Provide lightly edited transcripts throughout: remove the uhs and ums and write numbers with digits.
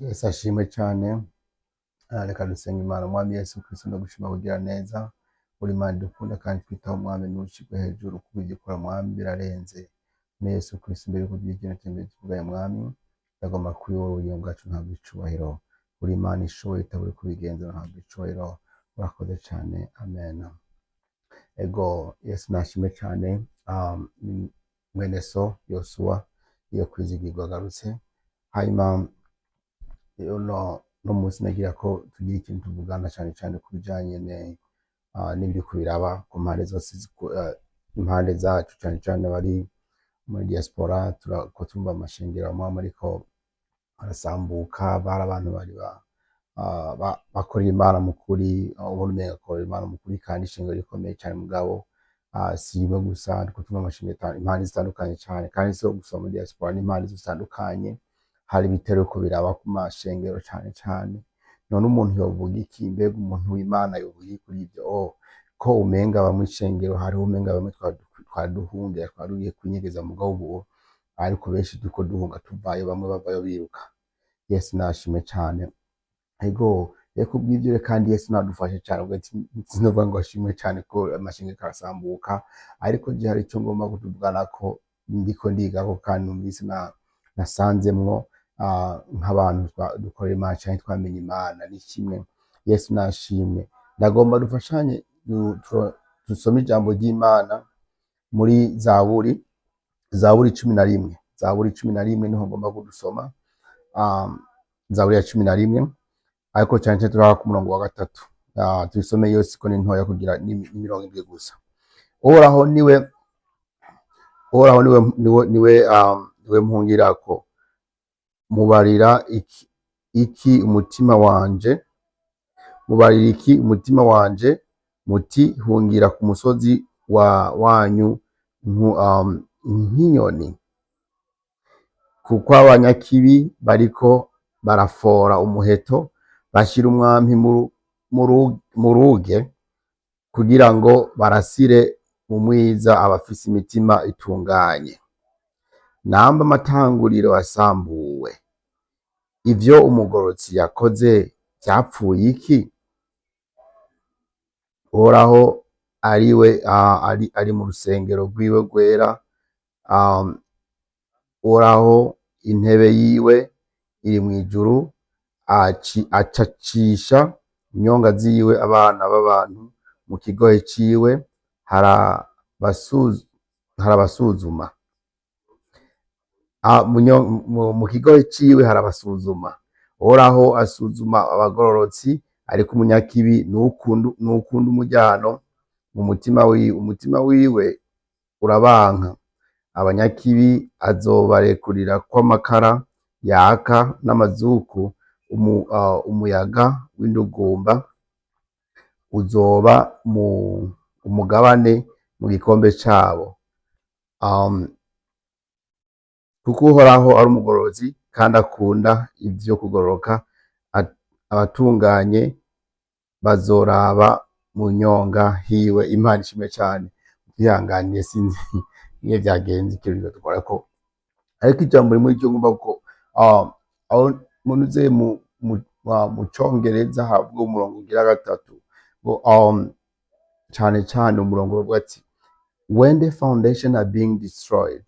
Yesu ashimwe cyane. Reka dusenga Imana. Umwami Yesu Kristo, ndagushima kugira neza, uri Imana dukunda kandi twitaho Mwami, ntushirwe hejuru kuko ibyo ukora Mwami birarenze. Ni Yesu Kristo mbere yuko tugira ikintu cyose tuvugaye Mwami, ndagomba kuri wowe ubugingo bwacu ntabwo icubahiro, uri Imana ishoboye itabura kubigenza ntabwo icubahiro. Urakoze cyane, amen. Ego Yesu nashimwe cyane. Mwene so Yosuwa iyo kwizigirwa agarutse, hanyuma no munsi nagira ko tugira ikintu tuvugana cyane ku bijanye n'ibiri kubiraba ku mpande zose, impande zacu cyane bari muri diaspora. Turako tumva amashengero amwe ariko arasambuka, bari abantu bari bakorera Imana mukuri, ubona umenga bakorera Imana mukuri kandi ishengero rikomeye cyane, mugabo si rimwe gusa, ariko tumva amashengero impande zitandukanye cyane, kandi si gusa muri diaspora n'impande zitandukanye hari ibitero ko biraba ku mashengero cyane. None umuntu yovuga iki? Mbega umuntu w'Imana yovuga kuri ibyo? Ko umenga bamwe ishengero hariho umenga bamwe twaduhungira twarugiye kwinyegeza mu gahugu, ariko benshi duko duhunga tuvayo, bamwe bavayo biruka. Yesu nashimwe cyane. Ego reko bw'ibyo kandi Yesu nadufashe cyane, ubwo sinovuga ngo ashimwe cyane ko amashengero karasambuka, ariko je hari icyo ngomba kutuvugana ko ndiko ndigako kandi numvise nasanzemwo nk'abantu dukorera Imana cyane, twamenye Imana ni kimwe. Yesu nashimwe. Ndagomba dufashanye dusome ijambo ry'Imana muri Zaburi 11. Zaburi 11 niho ngomba kudusoma. Zaburi ya 11, ariko cyane turaba ku murongo wa 3. Tubisome yose ko ni ntoya kugira n'imirongo ibwe gusa. Uhoraho niwe mpungirako. Mubarira iki umutima wanje, mubarira iki umutima wanje, muti hungira ku musozi wanyu nk'inyoni. Kuko abanyakibi bariko barafora umuheto, bashira umwampi mu ruge, kugira ngo barasire mu mwiza abafise imitima itunganye. Namba amatanguriro asambuwe, ivyo umugorotsi yakoze vyapfuye iki? Uhoraho ari mu rusengero rwiwe rwera. Uhoraho intebe yiwe iri mw'ijuru, acacisha inyonga ziwe abana b'abantu. Mu kigohe ciwe harabasuzuma. Mu kigohe ciwe harabasuzuma. Uhoraho asuzuma abagororotsi, ariko umunyakibi nukunda umujyano mu mutima wiwe. Umutima wiwe urabanka. Abanyakibi azobarekurira kw'amakara yaka n'amazuku. Umuyaga w'indugumba uzoba umugabane mu gikombe cabo. Kuko Uhoraho ari umugororozi kandi akunda ivyo kugororoka, abatunganye bazoraba mu nyonga hiwe. Imana ishimwe cyane. Twihanganiye, sinzi niyo byagenze ikiriro dukora ko, ariko ijambo rimwe ryo ngomba ko aho munuze mu Congereza havuga umurongo ugira 3 ngo cyane umurongo uvuga ati, when the foundation are being destroyed,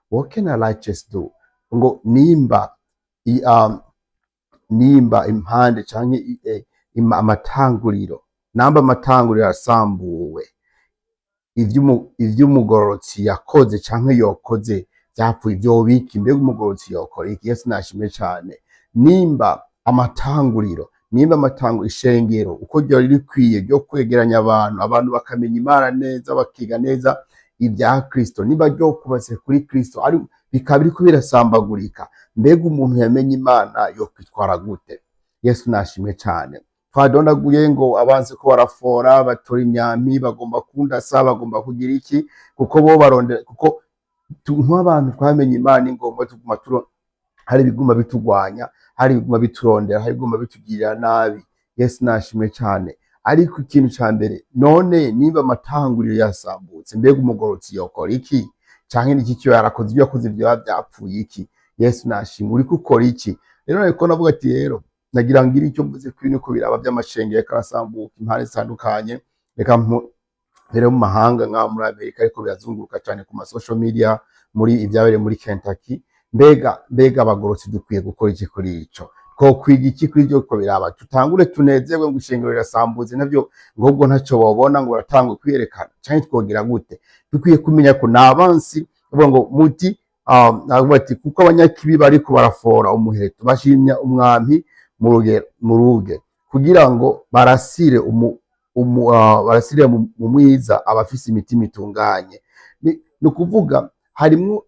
what can a righteous do? Ngo nimba impande canke amatanguriro, namba amatanguriro asambuwe, ivy'umugororotsi yakoze canke yokoze vyapfuye, vyobiki? Mbega umugororotsi yokora iki? Yesu nashimwe cyane. Nimba amatanguriro ishengero uko ryari rikwiye ryo kwegeranya abantu bakamenya Imana neza, bakiga neza ibya Kristo, niba ryo kubatse kuri Kristo bikaba biriko birasambagurika, mbega umuntu yamenye Imana yo kwitwara gute? Yesu nashimwe cyane. Twadondaguye ngo abanze ko barafora, batora imyampi, bagomba kundasa, bagomba kugira iki, kuko bo barondera, kuko nk'abantu twamenye Imana ingomba tuguma hari ibiguma bitugwanya, hari ibiguma biturondera, hari ibiguma bitugirira nabi. Yesu nashimwe cyane. Ariko ikintu ca mbere, none niba amatanguriro yasambutse, mbega umugorotsi yokora iki? Canke niki cyo yarakoze? Ibyo yakoze byo byapfuye iki? Yesu nashimwe. Uri gukora iki? rero ariko navuga ati rero nagira ngire icyo mvuze kuri niko biraba by'amashengero karasambuka impande zitandukanye, reka rero mu mahanga nka muri Amerika ariko birazunguruka cyane ku ma social media, muri ibyabereye muri Kentucky. Mbega abagorotsi dukwiye gukora iki kuri ico? Ko kwiga iki kuri byo ko biraba? Tutangure tunezerwe ngo ishengero rirasambuze navyo ngobwo ntacyo babona ngo baratangwe kwiyerekana cyane, twogira gute? Dukwiye kumenya ko nabansi bavuga ngo muti bati kuko abanyakibi bariko barafora umuheto bashimya umwami mu ruge kugira ngo barasire barasire mu mwiza abafise imitima itunganye. Ni kuvuga harimwo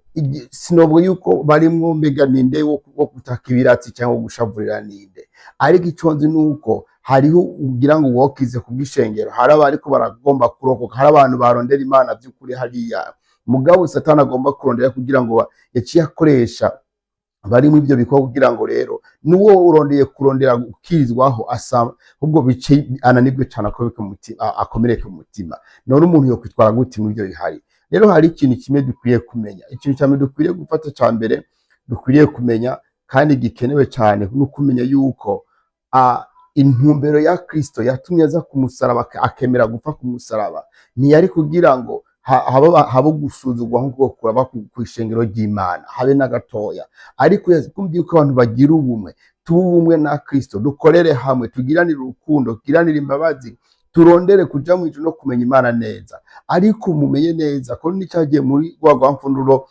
sinobwo yuko barimwo mbega ninde wo kutaka ibiratsi cyangwa gushavurira ninde, ariko iconzi nuko hariho ugira ngo wokize kubwishengero, hari abariko baragomba kurokoka, hari abantu barondera Imana by'ukuri hariya, mugabo Satani agomba kurondera kugira ngo yaciye akoresha bari mu ibyo bikorwa kugira ngo rero nuwo urondeye kurondera gukirizwaho asa ubwo bice ananibwe cyane akomereke mu mutima. None umuntu yo kwitwara gute mu byo bihari? Rero hari ikintu kimwe dukwiye kumenya, ikintu cyane dukwiye gufata ca mbere dukwiye kumenya kandi gikenewe cyane no kumenya yuko intumbero ya Kristo yatumye aza ku musaraba akemera gupfa ku musaraba ntiyari kugira ngo habo gusuzugwa nko kuraba ku ishengero ry'Imana habe na gatoya, ariko yakumviye ko abantu bagira ubumwe, tubumwe na Kristo, dukorere hamwe, tugiranire urukundo, tugiranire imbabazi, turondere kuja mu ijuru no kumenya Imana neza. Ariko mumenye neza ko n'icyagiye muri rwa mfunduro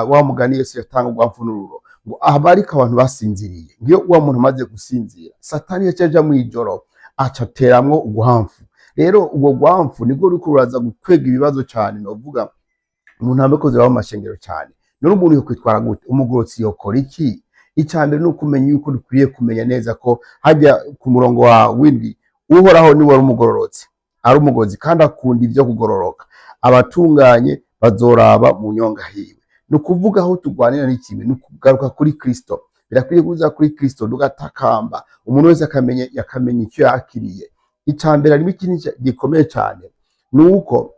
wa mugani Yesu yatanga rwa mfunduro ngo abariko abantu basinziriye, ngiyo wa muntu amaze gusinzira Satani yacaja mu ijoro acateramwo ugwamfu. Rero ubwo gwamfu nibwo ruri kuraza gukwega ibibazo cyane, novuga umuntu abakoze baba mashengero cyane. None umuntu yo kwitwara gute? Umugorotsi yokora iki? Icambere no kumenya yuko dukwiye kumenya neza ko hajya ku murongo wa windwi uhoraho ni wari umugororotsi ari umugozi kandi akunda ibyo kugororoka, abatunganye bazoraba mu nyonga hiwe. No kuvuga aho tugwanira n'ikimwe no kugaruka kuri Kristo, birakwiye kuza kuri Kristo dugatakamba, umuntu wese yakamenya icyo yakiriye. Icambere ari ikintu gikomeye cyane nuko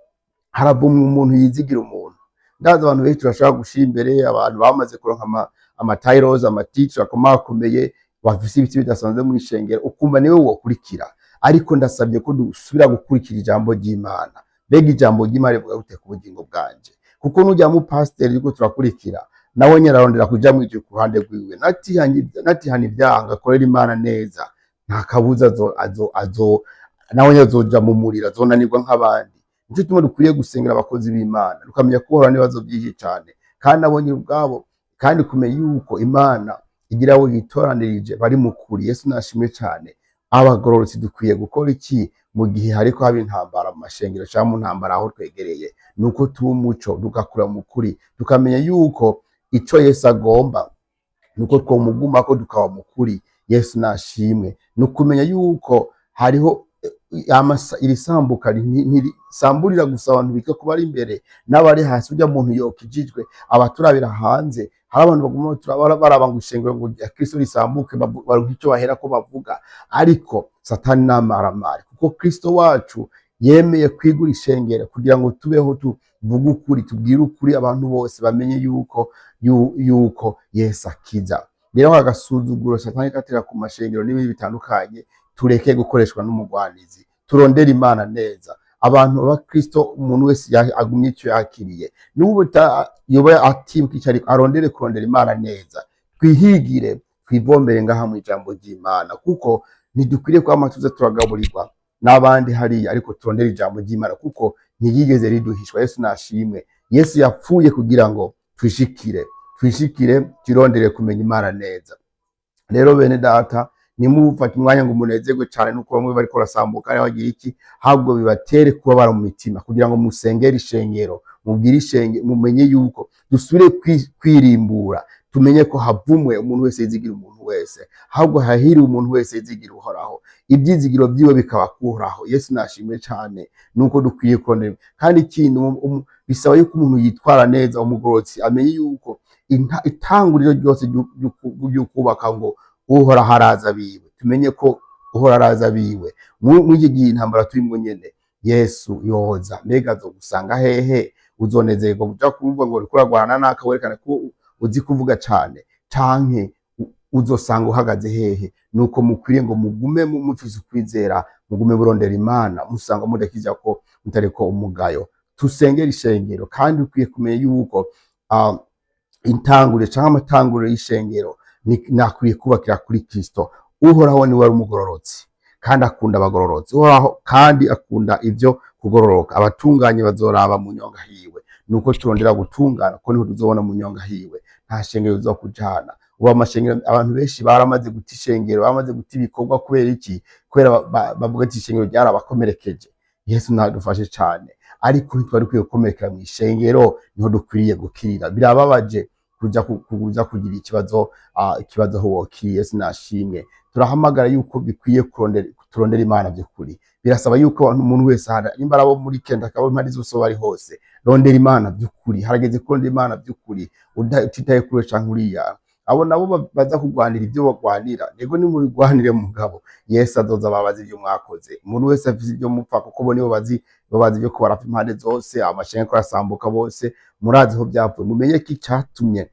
haravumwe umuntu yizigira umuntu. Ndaza abantu benshi turashaka gushira imbere, abantu bamaze kuronka amatiros amatitre akomakomeye bafise ibiti bidasanzwe mu ishengero, ukumva niwe wokurikira. Ariko ndasabye ko dusubira gukurikira ijambo ry'Imana. Mbega ijambo ry'Imana rivuga gute ku bugingo bwanje? Kuko nujya mu pastor riko turakurikira nawe nyararondera kuja mu ijuru ku ruhande rwiwe, natihana ibyaha ngakorera Imana neza, nta kabuza nawe nyazoja mu muriro azonanirwa nk'abandi. Nico tuma dukwiye gusengera abakozi b'Imana, tukamenya ko hora nibazo byinshi cyane kandi nabonye ubwabo, kandi kumenya yuko Imana igira abo yitoranirije bari mu kuri. Yesu nashimwe cyane. Abagororotsi dukwiye gukora iki mu gihe hariko haba intambara mu mashengero cyangwa mu ntambara aho twegereye? Nuko tuba umuco tugakura mu kuri, tukamenya yuko ico Yesu agomba nuko twomuguma ko tukaba mu kuri. Yesu nashimwe. Nukumenya yuko hariho irisambuka ntirisamburira gusa abantu bika kuba ari imbere n'abari hasi. Ujya muntu yokijijwe abaturabira hanze, hari abantu baguma turabara baraba ngo ishengero ngo Kristo risambuke baruka icyo bahera ko bavuga, ariko Satani namaramare. Kuko Kristo wacu yemeye kwigura ishengero kugira ngo tubeho tuvuga ukuri, tubwire ukuri abantu bose bamenye yuko Yesu akiza. Rero agasuzuguro Satani katera ku mashengero n'ibindi bitandukanye tureke gukoreshwa n'umugwanizi, turondera Imana neza. Abantu ba Kristo umuntu wese agumye icyo yakiriye, n'ubu yoba atibuka icyo ariko arondere kurondera Imana neza. Twihigire, twivombere ngaha mu ijambo ry'Imana, kuko ntidukwiriye ko amatuza turagaburirwa n'abandi hariya, ariko turondere ijambo ry'Imana kuko ntiyigeze riduhishwa. Yesu nashimwe. Yesu yapfuye kugira ngo twishikire turondere kumenya Imana neza. Rero bene data, nimufata umwanya ngo munezerwe cyane nuko bamwe bariko rasambuka ari bagira iki, habwo bibatere kuba bara mu mitima kugira ngo musengere ishengero, mubwire ishengero, mumenye yuko dusubire kwirimbura, tumenye ko havumwe umuntu wese yizigira umuntu wese, habwo hahiri umuntu wese yizigira uhoraho, ibyizigiro byiwe bikaba kuhoraho. Yesu nashimwe cyane. Nuko dukwiye kurondera kandi ikintu bisaba yuko umuntu yitwara neza. Umugorotsi amenye yuko itanguriro ryose ryo kubaka ngo uhora haraza biwe, tumenye ko uhora haraza biwe muri iki gihe intambara turimo nyene. Yesu yoza mbega zo gusanga hehe? Uzonezerwa kuja kuvuga ngo uri kuragwana naka werekana ko uzi kuvuga cyane canke uzosanga uhagaze hehe. Nuko mukwiriye ngo mugume mufise ukwizera, mugume burondera Imana, musanga mudakija ko mutariko umugayo. Tusengera ishengero, kandi ukwiye kumenya yuko intangure canke amatanguriro y'ishengero nakwiye kubakira kuri Kristo. Uhoraho niwe ari umugororotsi kandi akunda abagororotsi. Uhoraho kandi akunda ivyo kugororoka. Abatunganye bazoraba mu nyonga hiwe. Nuko turondera gutungana, ko niho tuzobona mu nyonga hiwe. Nta shengero uzokujana. Ubu amashengero, abantu benshi baramaze guta ishengero, baramaze guta ibikorwa. Kubera iki? Kubera bavuga ati ishengero ryarabakomerekeje. Yesu nadufashe cane, ariko ntitwari kwiye gukomerekera mu ishengero, niho dukwiriye gukirira. Birababaje kuja kugira ikibazo aho wokiriye. Yesu nashimwe. Turahamagara yuko bikwiye turondera Imana by'ukuri. Birasaba yuko umuntu wese nimba arabo muri kenda akaba impari zose bari hose, rondera Imana by'ukuri. Harageze kurondera Imana by'ukuri, utitaye kuri canke uriya. Abo nabo baza kugwanira ibyo bagwanira, nego ni mu bigwanire mugabo. Yesu azoza babaza ibyo mwakoze. Umuntu wese afise ibyo mupfa, kuko bo nibo bazi ibyo ko barapfa impande zose, amashengero ko arasambuka bose. Murazi ho byavuye. Mumenye ko icyatumye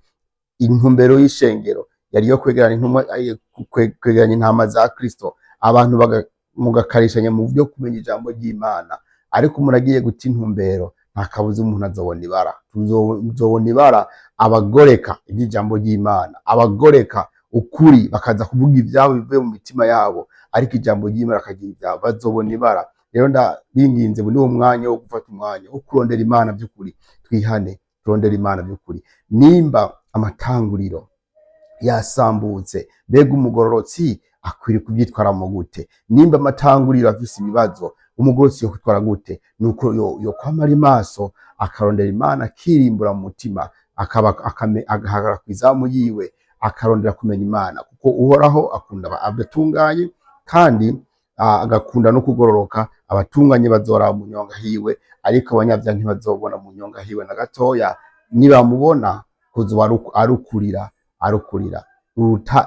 intumbero y'ishengero yari yo kwegeranya intama za Kristo, abantu mugakarishanya mu byo kumenya ijambo ry'Imana. Ariko umuntu agiye guta intumbero, nta kabuza umuntu azobona ibara. Tuzobona ibara abagoreka iby'ijambo ry'Imana, abagoreka ukuri, bakaza kuvuga ibyabo bivuye mu mitima yabo, ariko ijambo ry'Imana akagira ibyabo, bazobona ibara. Rero ndabinginze muri uwo mwanya wo gufata umwanya wo kurondera Imana by'ukuri. Twihane, turondera Imana by'ukuri. Nimba amatanguriro yasambutse, mbega umugororotsi akwiriye kubyitwaramo gute? Nimba amatanguriro afise ibibazo, umugororotsi yo kwitwara gute? Nuko yo kwamara maso, akarondera Imana, akirimbura mu mutima, agahagarara kw'izamu yiwe, akarondera kumenya Imana, kuko Uhoraho akunda abatunganye, kandi agakunda no kugororoka. Abatunganye bazoraba mu nyonga hiwe, ariko abanyabyaha ntibazobona mu nyonga hiwe na gatoya. Nibamubona kuzoba arukurira.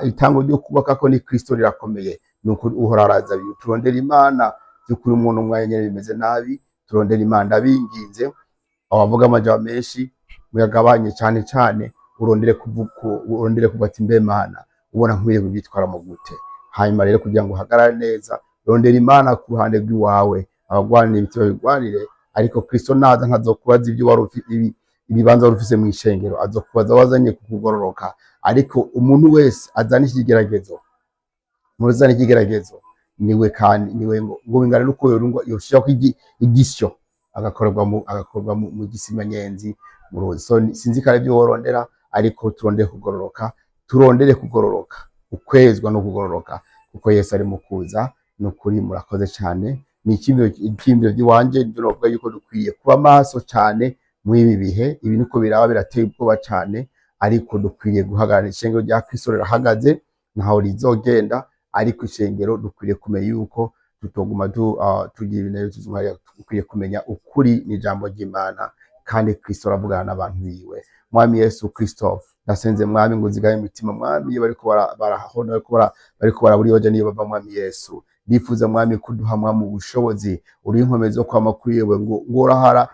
Itango ryo kubaka ko ni Kristo rirakomeye. Nuko Uhoraho araza. Turondera Imana by'ukuri. Umuntu mwanya bimeze nabi, turondera Imana. Ndabinginze abavuga amajambo menshi muyagabanye cyane, urondere kuvuga ati mbe Mana, ubona nkwiye kubyitwara mu gute. Hanyuma rero kugira ngo uhagarare neza, rondera Imana ku ruhande rw'iwawe. Abagwanira ibiti bigwanire, ariko Kristo naza ntazokubaza ibyo wari ibibanza wari ufise mu ishengero, azokubaza wazanye kukugororoka. Ariko umuntu wese azana ikigeragezo, muzana ikigeragezo, niwe ngo bingana nuko yoshaka igisyo agakorwa mu gisimanyenzi mu ruzi. So sinzi kare byo worondera, ariko turondere kugororoka, ukwezwa no kugororoka, kuko Yesu ari mukuza. Nukuri murakoze cyane. Ni ikimbiro by'iwanje ndio novuga yuko dukwiye kuba maso cyane mu ibi bihe. Ibi niko biraba, birateye ubwoba cyane, ariko dukwiye guhagarara. Ishengero rya Kristo rirahagaze, ntaho rizogenda, ariko ishengero dukwiye kumenya yuko tutoguma tugira ibintu dukwiye kumenya ukuri n'ijambo ry'Imana, kandi Kristo aravugana n'abantu biwe. Mwami Yesu Kristo, ndasenze Mwami ngo zigaye imitima Mwami, iyo bariko baraburiyoja niyo bava. Mwami Yesu, ndifuza Mwami kuduha Mwami ubushobozi, uri inkomezi zo kwama kuri yewe, ngo urahara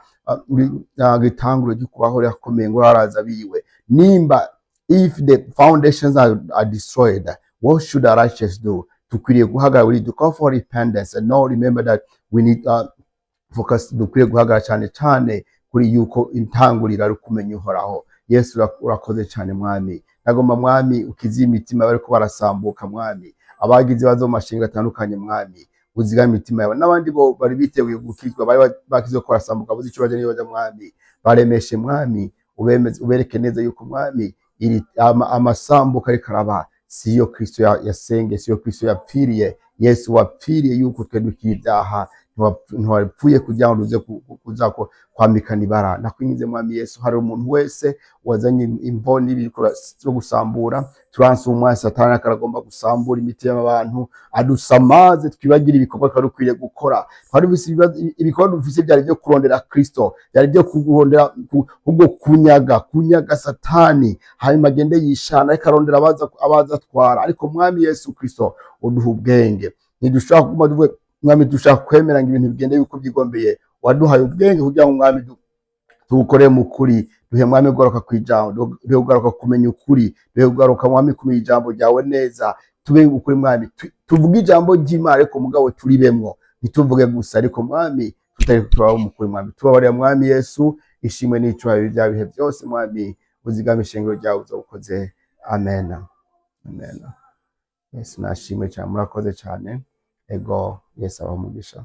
gitanguro cy'ukubaho yakomeye, ngo araza biwe. Nimba if the foundations are destroyed, what should the righteous do? Tukwiriye guhagarara, we need to call for repentance, and now remember that we need focus. Dukwiriye guhagarara cyane kuri yuko intangurira ari kumenya Uhoraho. Yesu urakoze cyane Mwami. Nagomba Mwami ukizi imitima bariko barasambuka Mwami, abagize bazo mashinga atandukanye Mwami, uziga imitima yabo. N'abandi bo bari biteguye gukizwa, bari bakize ko barasambuka, buzi cyo baje niyo baje Mwami, baremeshe Mwami, ubereke neza yuko Mwami iri amasambuka ariko araba siyo Kristo yasenge, siyo Kristo yapfiriye. Yesu wapfiriye yuko twe dukira ibyaha, ntiwapfuye kugira ngo uze kuzako kwambikana ibara. Nakwingize Mwami Yesu, hari umuntu wese wazanye imboni bikora cyo gusambura, turanse umwasi Satani akaragomba gusambura imiti y'abantu, adusamaze twibagira ibikorwa twarukwiriye gukora. Twari bisi ibikorwa dufise byari byo kurondera Kristo, byari byo kuguhondera ubwo kunyaga Satani, hanyuma agende yishana ikarondera abaza twara. Ariko Mwami Yesu Kristo, uduha ubwenge. Ntidushaka kuma Mwami, dushaka kwemera ngo ibintu bigende yuko byigombeye. Waduhaye ubwenge kugira ngo Mwami tuwukore mu kuri, duhe mwami kugaruka kwijambo, duhe kugaruka kumenya ukuri, duhe kugaruka mwami kumenya ijambo ryawe neza, tube ukuri mwami, tuvuge ijambo ry'Imana ariko mugabo turibemwo, ntituvuge gusa ariko mwami tutari turaho mukuri mwami, tubabarira mwami Yesu, ishimwe n'icubahiro bya bihe byose mwami, uzigame ishengero ryawe uzobukoze. Amen, amen. Yesu nashimwe cyane, murakoze cyane. Ego, Yesu abamugisha.